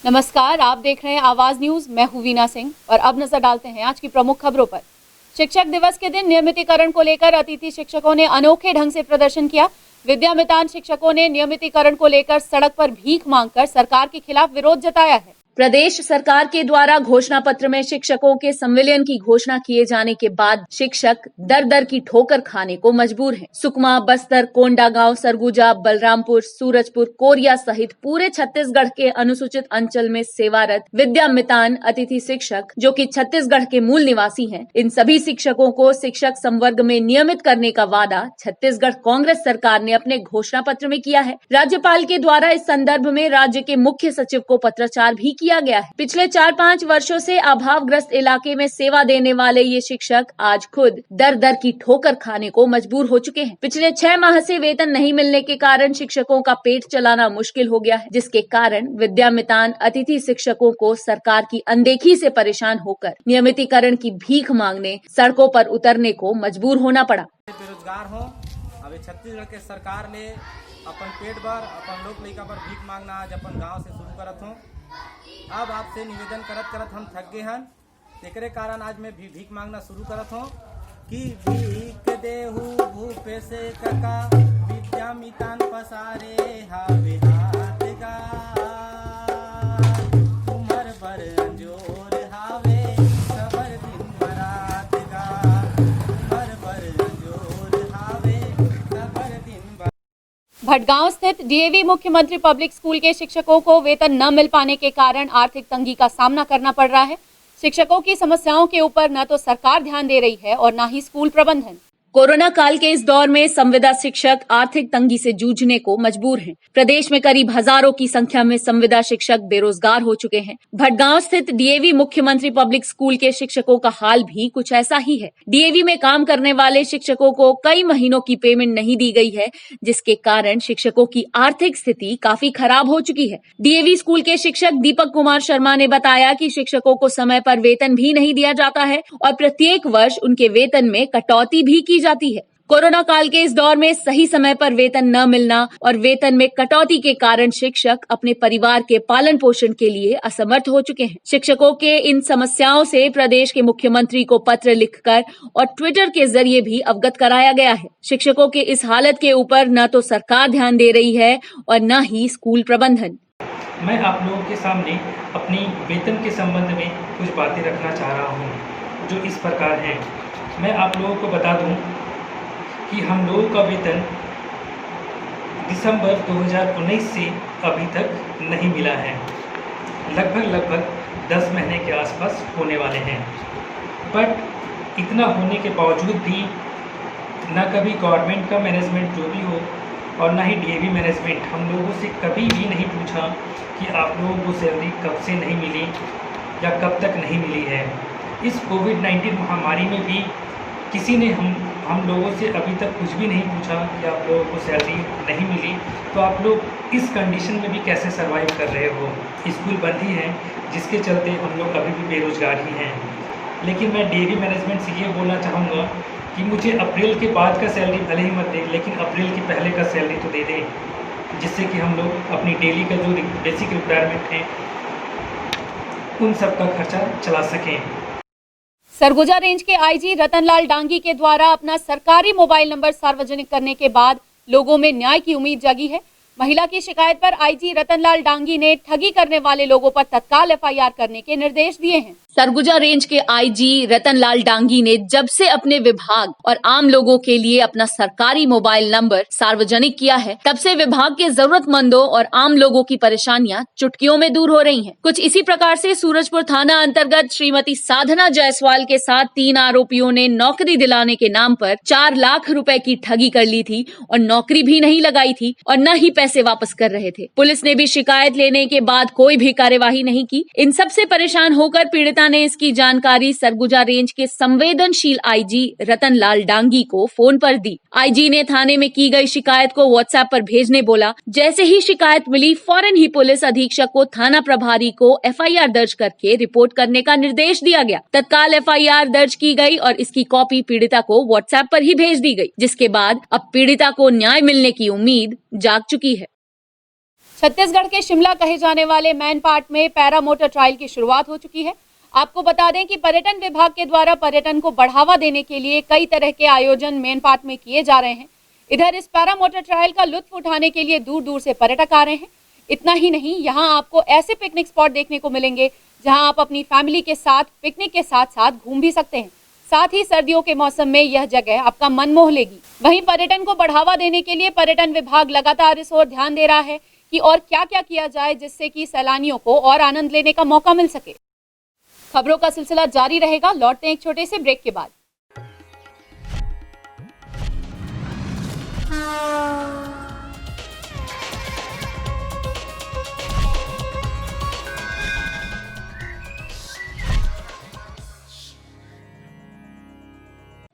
नमस्कार, आप देख रहे हैं आवाज न्यूज। मैं हूं वीना सिंह और अब नजर डालते हैं आज की प्रमुख खबरों पर। शिक्षक दिवस के दिन नियमितीकरण को लेकर अतिथि शिक्षकों ने अनोखे ढंग से प्रदर्शन किया। विद्यामितान शिक्षकों ने नियमितीकरण को लेकर सड़क पर भीख मांगकर सरकार के खिलाफ विरोध जताया है। प्रदेश सरकार के द्वारा घोषणा पत्र में शिक्षकों के संविलियन की घोषणा किए जाने के बाद शिक्षक दर दर की ठोकर खाने को मजबूर हैं। सुकमा, बस्तर, कोंडागांव, सरगुजा, बलरामपुर, सूरजपुर, कोरिया सहित पूरे छत्तीसगढ़ के अनुसूचित अंचल में सेवारत विद्यामितान अतिथि शिक्षक जो कि छत्तीसगढ़ के मूल निवासी हैं, इन सभी शिक्षकों को शिक्षक संवर्ग में नियमित करने का वादा छत्तीसगढ़ कांग्रेस सरकार ने अपने घोषणा पत्र में किया है। राज्यपाल के द्वारा इस संदर्भ में राज्य के मुख्य सचिव को पत्राचार भी किया गया है। पिछले 4-5 वर्षों से अभावग्रस्त इलाके में सेवा देने वाले ये शिक्षक आज खुद दर दर की ठोकर खाने को मजबूर हो चुके हैं। पिछले 6 माह से वेतन नहीं मिलने के कारण शिक्षकों का पेट चलाना मुश्किल हो गया है, जिसके कारण विद्यामितान अतिथि शिक्षकों को सरकार की अनदेखी से परेशान होकर नियमितीकरण की भीख मांगने सड़कों पर उतरने को मजबूर होना पड़ा। बेरोजगार हो, अभी छत्तीसगढ़ के सरकार ने अपन पेट भर अपन लोग लइका पर भीख मांगना आज अपन गांव से शुरू करत हूँ। अब आपसे निवेदन करत हम थक गए हन, एकरे कारण आज मैं भीख मांगना शुरू करत हूँ कि भीख देहु भूपे से कका विद्यामितान पसारे हावे हाथ गा उमर बर अंजोर हावे सबर दिन बरात गा उमर बर अंजोर हावे सबर दिन। भटगांव स्थित डीएवी मुख्यमंत्री पब्लिक स्कूल के शिक्षकों को वेतन न मिल पाने के कारण आर्थिक तंगी का सामना करना पड़ रहा है। शिक्षकों की समस्याओं के ऊपर न तो सरकार ध्यान दे रही है और न ही स्कूल प्रबंधन। कोरोना काल के इस दौर में संविदा शिक्षक आर्थिक तंगी से जूझने को मजबूर हैं। प्रदेश में करीब हजारों की संख्या में संविदा शिक्षक बेरोजगार हो चुके हैं। भटगांव स्थित डीएवी मुख्यमंत्री पब्लिक स्कूल के शिक्षकों का हाल भी कुछ ऐसा ही है। डीएवी में काम करने वाले शिक्षकों को कई महीनों की पेमेंट नहीं दी गई है, जिसके कारण शिक्षकों की आर्थिक स्थिति काफी खराब हो चुकी है। डीएवी स्कूल के शिक्षक दीपक कुमार शर्मा ने बताया कि शिक्षकों को समय पर वेतन भी नहीं दिया जाता है और प्रत्येक वर्ष उनके वेतन में कटौती भी की जाती है। कोरोना काल के इस दौर में सही समय पर वेतन न मिलना और वेतन में कटौती के कारण शिक्षक अपने परिवार के पालन पोषण के लिए असमर्थ हो चुके हैं। शिक्षकों के इन समस्याओं से प्रदेश के मुख्यमंत्री को पत्र लिखकर और ट्विटर के जरिए भी अवगत कराया गया है। शिक्षकों के इस हालत के ऊपर न तो सरकार ध्यान दे रही है और न ही स्कूल प्रबंधन। मैं आप लोगों के सामने अपनी वेतन के संबंध में कुछ बातें रखना चाह रहा हूँ, जो इस प्रकार हैं। मैं आप लोगों को बता दूं कि हम लोगों का वेतन दिसंबर 2019 से अभी तक नहीं मिला है। लगभग 10 महीने के आसपास होने वाले हैं। बट इतना होने के बावजूद भी न कभी गवर्नमेंट का मैनेजमेंट जो भी हो और ना ही डीएवी मैनेजमेंट हम लोगों से कभी भी नहीं पूछा कि आप लोगों को सैलरी कब से नहीं मिली या कब तक नहीं मिली है। इस कोविड-19 महामारी में भी किसी ने हम लोगों से अभी तक कुछ भी नहीं पूछा कि आप लोगों को सैलरी नहीं मिली, तो आप लोग इस कंडीशन में भी कैसे सर्वाइव कर रहे हो। स्कूल बंद ही हैं, जिसके चलते हम लोग अभी भी बेरोजगार ही हैं। लेकिन मैं डीएवी मैनेजमेंट से ये बोलना चाहूँगा कि मुझे अप्रैल के बाद का सैलरी भले ही मत दे, लेकिन अप्रैल के पहले का सैलरी तो दे दें, जिससे कि हम लोग अपनी डेली का जो बेसिक रिक्वायरमेंट है उन सब का खर्चा चला सकें। सरगुजा रेंज के आईजी रतनलाल डांगी के द्वारा अपना सरकारी मोबाइल नंबर सार्वजनिक करने के बाद लोगों में न्याय की उम्मीद जगी है। महिला की शिकायत पर आईजी रतनलाल डांगी ने ठगी करने वाले लोगों पर तत्काल एफआईआर करने के निर्देश दिए हैं। सरगुजा रेंज के आईजी रतनलाल डांगी ने जब से अपने विभाग और आम लोगों के लिए अपना सरकारी मोबाइल नंबर सार्वजनिक किया है, तब से विभाग के जरूरतमंदों और आम लोगों की परेशानियां चुटकियों में दूर हो रही हैं। कुछ इसी प्रकार से सूरजपुर थाना अंतर्गत श्रीमती साधना जायसवाल के साथ 3 आरोपियों ने नौकरी दिलाने के नाम पर 4 लाख रुपए की ठगी कर ली थी और नौकरी भी नहीं लगाई थी और न ही पैसे वापस कर रहे थे। पुलिस ने भी शिकायत लेने के बाद कोई भी कार्यवाही नहीं की। इन सब से परेशान होकर पीड़िता ने इसकी जानकारी सरगुजा रेंज के संवेदनशील आईजी रतनलाल डांगी को फोन पर दी। आईजी ने थाने में की गई शिकायत को व्हाट्सएप पर भेजने बोला। जैसे ही शिकायत मिली, फौरन ही पुलिस अधीक्षक को थाना प्रभारी को एफआईआर दर्ज करके रिपोर्ट करने का निर्देश दिया गया। तत्काल एफआईआर दर्ज की गई और इसकी कॉपी पीड़िता को व्हाट्सएप पर ही भेज दी गई, जिसके बाद अब पीड़िता को न्याय मिलने की उम्मीद जाग चुकी है। छत्तीसगढ़ के शिमला कहे जाने वाले मैनपाट में पैरा मोटर ट्रायल की शुरुआत हो चुकी है। आपको बता दें कि पर्यटन विभाग के द्वारा पर्यटन को बढ़ावा देने के लिए कई तरह के आयोजन मैनपाट में किए जा रहे हैं। इधर इस पैरा मोटर ट्रायल का लुत्फ उठाने के लिए दूर दूर से पर्यटक आ रहे हैं। इतना ही नहीं, यहाँ आपको ऐसे पिकनिक स्पॉट देखने को मिलेंगे जहाँ आप अपनी फैमिली के साथ पिकनिक के साथ साथ घूम भी सकते हैं। साथ ही सर्दियों के मौसम में यह जगह आपका मन मोह लेगी। वहीं पर्यटन को बढ़ावा देने के लिए पर्यटन विभाग लगातार इस ओर ध्यान दे रहा है कि और क्या क्या किया जाए जिससे कि सैलानियों को और आनंद लेने का मौका मिल सके। खबरों का सिलसिला जारी रहेगा। लौटते हैं एक छोटे से ब्रेक के बाद।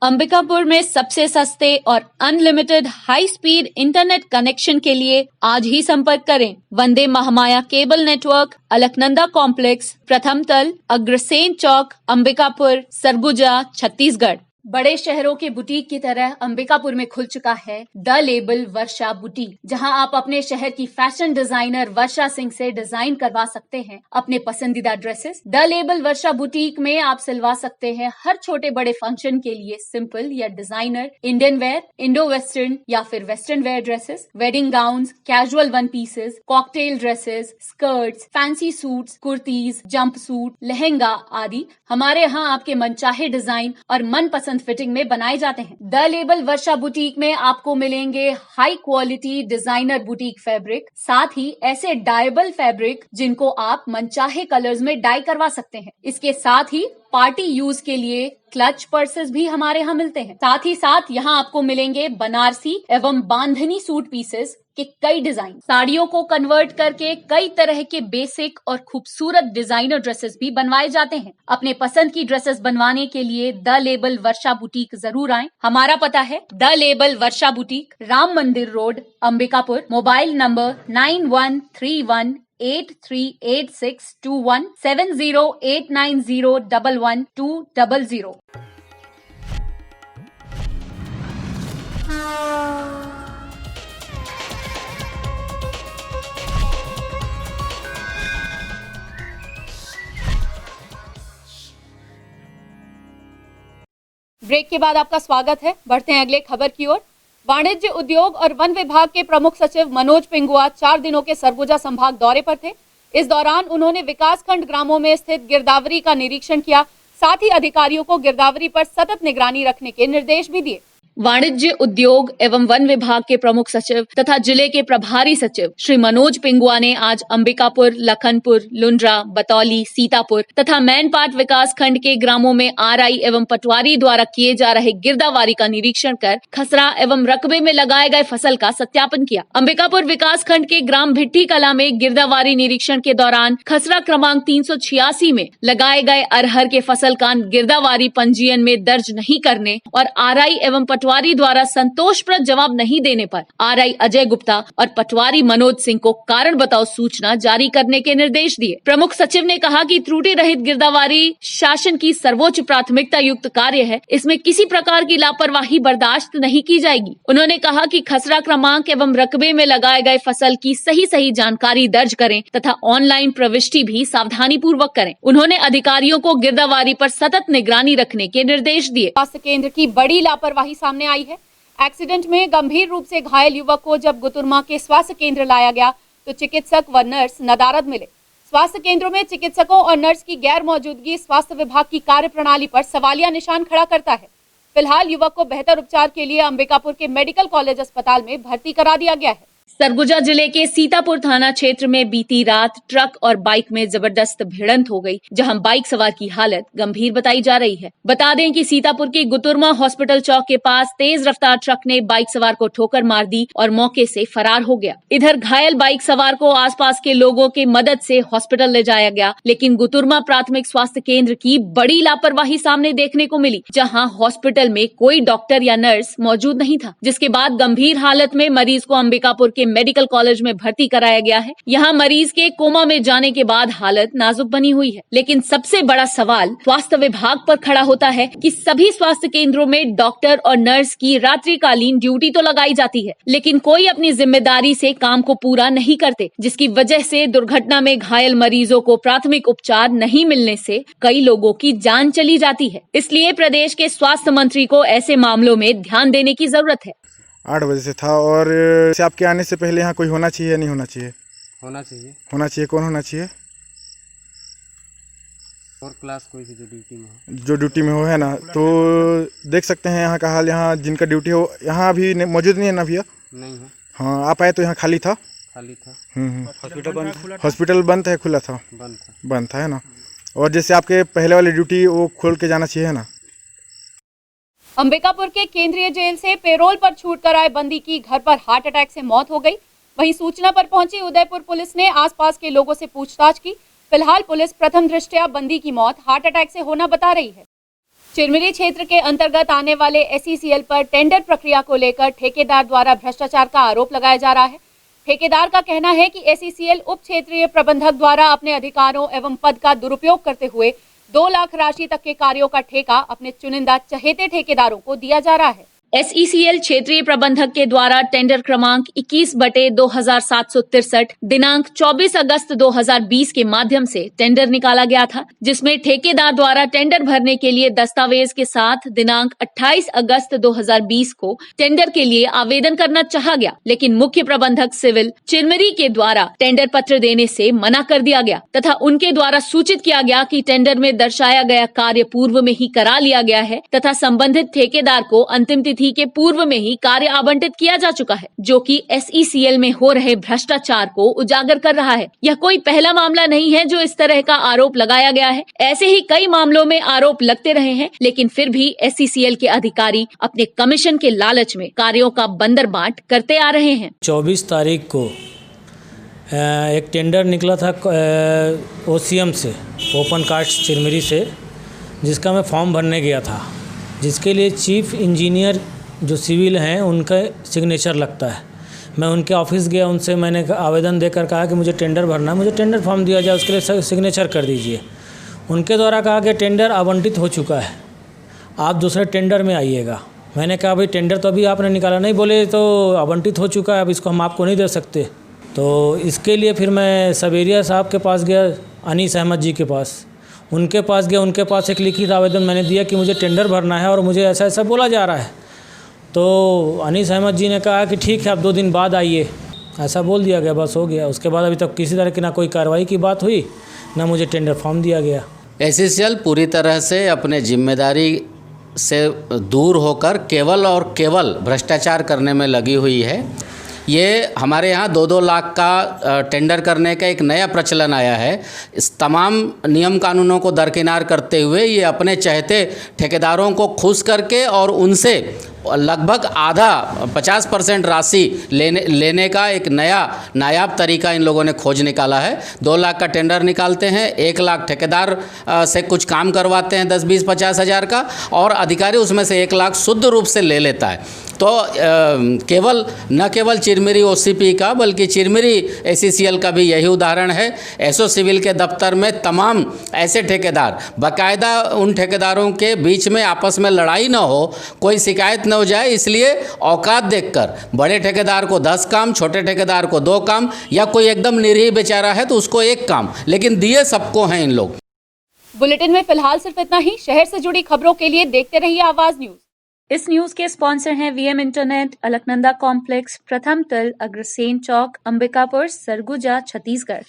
अंबिकापुर में सबसे सस्ते और unlimited high speed internet connection के लिए आज ही संपर्क करें। Vande Mahamaya cable network, Alaknanda complex, प्रथम तल, अग्रसेन चौक, अंबिकापुर, सरगुजा, छत्तीसगढ़। बड़े शहरों के बुटीक की तरह अंबिकापुर में खुल चुका है द लेबल वर्षा बुटीक, जहां आप अपने शहर की फैशन डिजाइनर वर्षा सिंह से डिजाइन करवा सकते हैं अपने पसंदीदा dresses. The label Varsha boutique में आप सिलवा सकते हैं हर छोटे बड़े फंक्शन के लिए सिंपल या designer Indian wear, Indo western या फिर western wear dresses, wedding gowns, casual one pieces, cocktail dresses, skirts, fancy suits, kurtis, jump suit, lehenga आदि हमारे यहाँ आपके मनचाहे डिजाइन और मनपसंद फिटिंग में बनाए जाते हैं। द लेबल वर्षा बुटीक में आपको मिलेंगे high quality designer boutique fabric, साथ ही ऐसे डायबल फैब्रिक जिनको आप मनचाहे कलर्स में डाई करवा सकते हैं। इसके साथ ही पार्टी यूज के लिए क्लच पर्सेस भी हमारे यहाँ मिलते हैं। साथ ही साथ यहाँ आपको मिलेंगे बनारसी एवं बांधनी सूट पीसेस के कई डिजाइन। साड़ियों को कन्वर्ट करके कई तरह के बेसिक और खूबसूरत डिजाइनर ड्रेसेस भी बनवाए जाते हैं। अपने पसंद की ड्रेसेस बनवाने के लिए द लेबल वर्षा बुटीक जरूर आएं। हमारा पता है the label Varsha boutique, Ram Mandir road, Ambikapur. Mobile number 9131838621 7089011200। Break के बाद आपका स्वागत है। बढ़ते हैं अगले खबर की ओर। वाणिज्य, उद्योग और वन विभाग के प्रमुख सचिव मनोज पिंगुआ 4 दिनों के सरगुजा संभाग दौरे पर थे। इस दौरान उन्होंने विकासखंड ग्रामों में स्थित गिरदावरी का निरीक्षण किया। साथ ही अधिकारियों को गिरदावरी पर सतत निगरानी रखने के निर्देश भी दिए। वाणिज्य, उद्योग एवं वन विभाग के प्रमुख सचिव तथा जिले के प्रभारी सचिव श्री मनोज पिंगुआ ने आज अंबिकापुर, लखनपुर, लुंड्रा, बतौली, सीतापुर तथा मैनपाट विकास खंड के ग्रामों में आरआई एवं पटवारी द्वारा किए जा रहे गिरदावारी का निरीक्षण कर खसरा एवं रकबे में लगाए गए फसल का सत्यापन किया। अंबिकापुर विकास खंड के ग्राम भिट्टी कला में गिरदावारी निरीक्षण के दौरान खसरा क्रमांक 386 में लगाए गए अरहर के फसल का गिरदावारी पंजीयन में दर्ज नहीं करने और आरआई एवं पटवारी द्वारा संतोषप्रद जवाब नहीं देने पर आरआई अजय गुप्ता और पटवारी मनोज सिंह को कारण बताओ सूचना जारी करने के निर्देश दिए। प्रमुख सचिव ने कहा कि त्रुटि रहित गिरदावारी शासन की सर्वोच्च प्राथमिकता युक्त कार्य है। इसमें किसी प्रकार की लापरवाही बर्दाश्त नहीं की जाएगी। उन्होंने कहा कि खसरा क्रमांक एवं रकबे में लगाए गए फसल की सही जानकारी दर्ज करें तथा ऑनलाइन प्रविष्टि भी सावधानी पूर्वक करें। उन्होंने अधिकारियों को गिरदावारी पर सतत निगरानी रखने के निर्देश दिए। स्वास्थ्य केंद्र की बड़ी लापरवाही सामने आई है। एक्सीडेंट में गंभीर रूप से घायल युवक को जब गुतुरमा के स्वास्थ्य केंद्र लाया गया तो चिकित्सक व नर्स नदारद मिले। स्वास्थ्य केंद्रों में चिकित्सकों और नर्स की गैर मौजूदगी स्वास्थ्य विभाग की कार्यप्रणाली पर सवालिया निशान खड़ा करता है। फिलहाल युवक को बेहतर उपचार के लिए अंबिकापुर के मेडिकल कॉलेज अस्पताल में भर्ती करा दिया गया है। सरगुजा जिले के सीतापुर थाना क्षेत्र में बीती रात ट्रक और बाइक में जबरदस्त भिड़ंत हो गई, जहां बाइक सवार की हालत गंभीर बताई जा रही है। बता दें कि सीतापुर के गुतुरमा हॉस्पिटल चौक के पास तेज रफ्तार ट्रक ने बाइक सवार को ठोकर मार दी और मौके से फरार हो गया। इधर घायल बाइक सवार को आसपास के लोगों के मदद से हॉस्पिटल ले जाया गया, लेकिन गुतुरमा प्राथमिक स्वास्थ्य केंद्र की बड़ी लापरवाही सामने देखने को मिली, जहाँ हॉस्पिटल में कोई डॉक्टर या नर्स मौजूद नहीं था, जिसके बाद गंभीर हालत में मरीज को अंबिकापुर के मेडिकल कॉलेज में भर्ती कराया गया है। यहाँ मरीज के कोमा में जाने के बाद हालत नाजुक बनी हुई है। लेकिन सबसे बड़ा सवाल स्वास्थ्य विभाग पर खड़ा होता है कि सभी स्वास्थ्य केंद्रों में डॉक्टर और नर्स की रात्रिकालीन ड्यूटी तो लगाई जाती है, लेकिन कोई अपनी जिम्मेदारी से काम को पूरा नहीं करते, जिसकी वजह से दुर्घटना में घायल मरीजों को प्राथमिक उपचार नहीं मिलने से कई लोगों की जान चली जाती है। इसलिए प्रदेश के स्वास्थ्य मंत्री को ऐसे मामलों में ध्यान देने की जरूरत है। 8 बजे से था और से आपके आने से पहले यहाँ कोई होना चाहिए या नहीं होना चाहिए? होना चाहिए। होना चाहिए। कौन होना चाहिए? और क्लास कोई भी जो ड्यूटी में हो। जो ड्यूटी में हो, है ना। तो देख सकते हैं यहाँ का हाल, यहाँ जिनका ड्यूटी हो यहाँ अभी मौजूद नहीं है ना भैया? नहीं है। हाँ, आप आए तो यहाँ खाली था? खाली था। हॉस्पिटल बंद? हॉस्पिटल बंद है, खुला था? बंद था। बंद था, है ना। और जैसे आपके पहले वाली ड्यूटी वो खोल के जाना चाहिए, है ना। अंबिकापुर के केंद्रीय जेल से पेरोल पर छूट कर आए बंदी की घर पर हार्ट अटैक से मौत हो गई। वहीं सूचना पर पहुंची उदयपुर पुलिस ने आसपास के लोगों से पूछताछ की। फिलहाल पुलिस प्रथम दृष्टया बंदी की मौत हार्ट अटैक से होना बता रही है। चिरमिरी क्षेत्र के अंतर्गत आने वाले SECL पर टेंडर प्रक्रिया को लेकर ठेकेदार द्वारा भ्रष्टाचार का आरोप लगाया जा रहा है। ठेकेदार का कहना है कि SECL उप क्षेत्रीय प्रबंधक द्वारा अपने अधिकारों एवं पद का दुरुपयोग करते हुए 2 लाख राशि तक के कार्यों का ठेका अपने चुनिंदा चहेते ठेकेदारों को दिया जा रहा है। SECL क्षेत्रीय प्रबंधक के द्वारा टेंडर क्रमांक 21/2763 दिनांक 24 अगस्त 2020 के माध्यम से टेंडर निकाला गया था, जिसमें ठेकेदार द्वारा टेंडर भरने के लिए दस्तावेज के साथ दिनांक 28 अगस्त 2020 को टेंडर के लिए आवेदन करना चाहा गया, लेकिन मुख्य प्रबंधक सिविल चिरमिरी के द्वारा टेंडर पत्र देने से मना कर दिया गया तथा उनके द्वारा सूचित किया गया कि टेंडर में दर्शाया गया कार्य पूर्व में ही करा लिया गया है तथा संबंधित ठेकेदार को अंतिम तिथि के पूर्व में ही कार्य आवंटित किया जा चुका है, जो कि SECL में हो रहे भ्रष्टाचार को उजागर कर रहा है। यह कोई पहला मामला नहीं है जो इस तरह का आरोप लगाया गया है। ऐसे ही कई मामलों में आरोप लगते रहे हैं, लेकिन फिर भी SECL के अधिकारी अपने कमीशन के लालच में कार्यों का बंदरबांट करते आ रहे हैं। 24 तारीख को एक टेंडर निकला था OCM से, ओपन कास्ट चिरमिरी से, जिसका मैं फॉर्म भरने गया था, जिसके लिए चीफ इंजीनियर जो सिविल हैं उनका सिग्नेचर लगता है। मैं उनके ऑफिस गया, उनसे मैंने आवेदन देकर कहा कि मुझे टेंडर भरना है, मुझे टेंडर फॉर्म दिया जाए, उसके लिए सिग्नेचर कर दीजिए। उनके द्वारा कहा कि टेंडर आवंटित हो चुका है, आप दूसरे टेंडर में आइएगा। मैंने कहा भाई टेंडर तो अभी आपने निकाला नहीं, बोले तो आवंटित हो चुका है, अब इसको हम आपको नहीं दे सकते। तो इसके लिए फिर मैं सबेरिया साहब के पास गया, अनीस अहमद जी के पास, उनके पास गया। उनके पास एक लिखित आवेदन मैंने दिया कि मुझे टेंडर भरना है और मुझे ऐसा ऐसा बोला जा रहा है। तो अनीस अहमद जी ने कहा कि ठीक है, आप 2 दिन बाद आइए, ऐसा बोल दिया गया, बस हो गया। उसके बाद अभी तक किसी तरह की ना कोई कार्रवाई की बात हुई, ना मुझे टेंडर फॉर्म दिया गया। SECL पूरी तरह से अपने जिम्मेदारी से दूर होकर केवल और केवल भ्रष्टाचार करने में लगी हुई है। ये हमारे यहाँ 2-2 लाख का टेंडर करने का एक नया प्रचलन आया है। इस तमाम नियम कानूनों को दरकिनार करते हुए ये अपने चहेते ठेकेदारों को खुश करके और उनसे लगभग आधा 50% राशि लेने का एक नया नायाब तरीका इन लोगों ने खोज निकाला है। 2 लाख का टेंडर निकालते हैं, 1 लाख ठेकेदार से कुछ काम करवाते हैं 10, 20, 50 हज़ार का, और अधिकारी उसमें से 1 लाख शुद्ध रूप से ले लेता है। तो न केवल चिरमिरी OCP का बल्कि चिरमिरी SECL का भी यही उदाहरण है। SO सिविल के दफ्तर में तमाम ऐसे ठेकेदार, बाकायदा उन ठेकेदारों के बीच में आपस में लड़ाई न हो, कोई शिकायत न हो जाए, इसलिए औकात देखकर बड़े ठेकेदार को 10 काम, छोटे ठेकेदार को 2 काम, या कोई एकदम निरीह बेचारा है तो उसको 1 काम, लेकिन दिए सबको हैं इन लोग। बुलेटिन में फिलहाल सिर्फ इतना ही। शहर से जुड़ी खबरों के लिए देखते रहिए आवाज न्यूज। इस न्यूज के स्पॉन्सर हैं VM इंटरनेट, अलकनंदा कॉम्प्लेक्स, प्रथम तल, अग्रसेन चौक, अंबिकापुर, सरगुजा, छत्तीसगढ़।